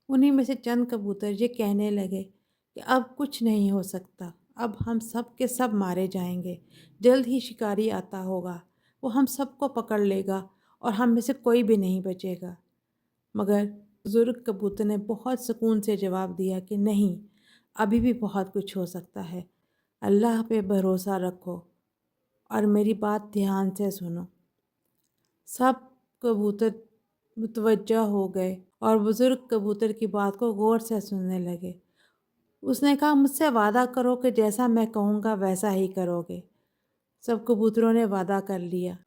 उन्हीं में से चंद कबूतर ये कहने लगे कि अब कुछ नहीं हो सकता, अब हम सब के सब मारे जाएंगे। जल्द ही शिकारी आता होगा, वो हम सबको पकड़ लेगा और हम में से कोई भी नहीं बचेगा। मगर बुजुर्ग कबूतर ने बहुत सुकून से जवाब दिया कि नहीं, अभी भी बहुत कुछ हो सकता है। अल्लाह पे भरोसा रखो और मेरी बात ध्यान से सुनो। सब कबूतर मुतवज्जा हो गए और बुजुर्ग कबूतर की बात को गौर से सुनने लगे। उसने कहा, मुझसे वादा करो कि जैसा मैं कहूँगा वैसा ही करोगे। सब कबूतरों ने वादा कर लिया।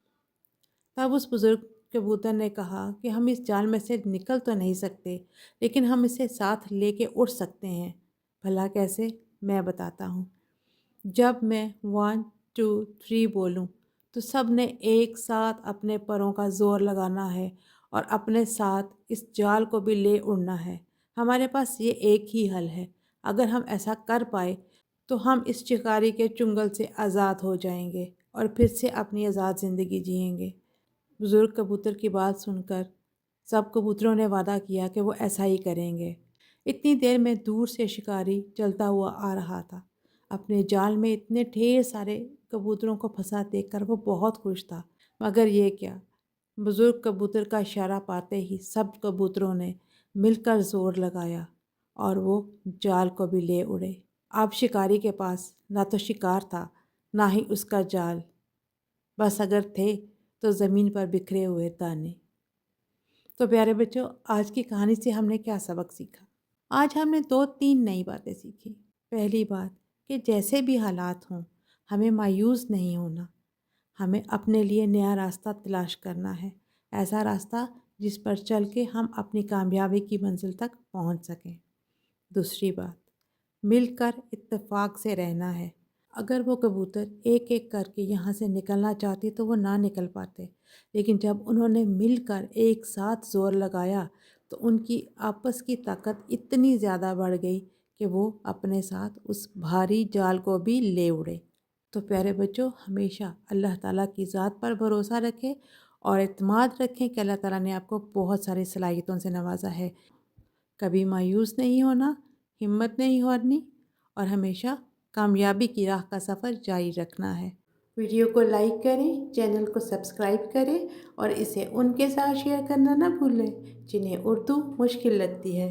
तब उस बुजुर्ग कबूतर ने कहा कि हम इस जाल में से निकल तो नहीं सकते, लेकिन हम इसे साथ लेके उड़ सकते हैं। भला कैसे? मैं बताता हूँ। जब मैं 1 2 3 बोलूँ तो सब ने एक साथ अपने परों का जोर लगाना है और अपने साथ इस जाल को भी ले उड़ना है। हमारे पास ये एक ही हल है। अगर हम ऐसा कर पाए तो हम इस शिकारी के चुंगल से आज़ाद हो जाएंगे और फिर से अपनी आज़ाद ज़िंदगी जिएंगे। बुजुर्ग कबूतर की बात सुनकर सब कबूतरों ने वादा किया कि वो ऐसा ही करेंगे। इतनी देर में दूर से शिकारी चलता हुआ आ रहा था। अपने जाल में इतने ढेर सारे कबूतरों को फंसा देखकर वो बहुत खुश था। मगर ये क्या, बुजुर्ग कबूतर का इशारा पाते ही सब कबूतरों ने मिलकर जोर लगाया और वो जाल को भी ले उड़े। अब शिकारी के पास ना तो शिकार था, ना ही उसका जाल, बस अगर थे तो ज़मीन पर बिखरे हुए दाने। तो प्यारे बच्चों, आज की कहानी से हमने क्या सबक सीखा? आज हमने 2-3 नई बातें सीखी। पहली बात कि जैसे भी हालात हों, हमें मायूस नहीं होना। हमें अपने लिए नया रास्ता तलाश करना है, ऐसा रास्ता जिस पर चल के हम अपनी कामयाबी की मंजिल तक पहुंच सकें। दूसरी बात, मिलकर इत्तेफाक से रहना है। अगर वो कबूतर एक एक करके यहाँ से निकलना चाहते तो वो ना निकल पाते, लेकिन जब उन्होंने मिलकर एक साथ ज़ोर लगाया तो उनकी आपस की ताकत इतनी ज़्यादा बढ़ गई कि वो अपने साथ उस भारी जाल को भी ले उड़े। तो प्यारे बच्चों, हमेशा अल्लाह ताला की ज़ात पर भरोसा रखें और इत्मीनान रखें कि अल्लाह ताला ने आपको बहुत सारी सलाहियतों से नवाजा है। कभी मायूस नहीं होना, हिम्मत नहीं हारनी और हमेशा कामयाबी की राह का सफ़र जारी रखना है। वीडियो को लाइक करें, चैनल को सब्सक्राइब करें और इसे उनके साथ शेयर करना ना भूलें जिन्हें उर्दू मुश्किल लगती है।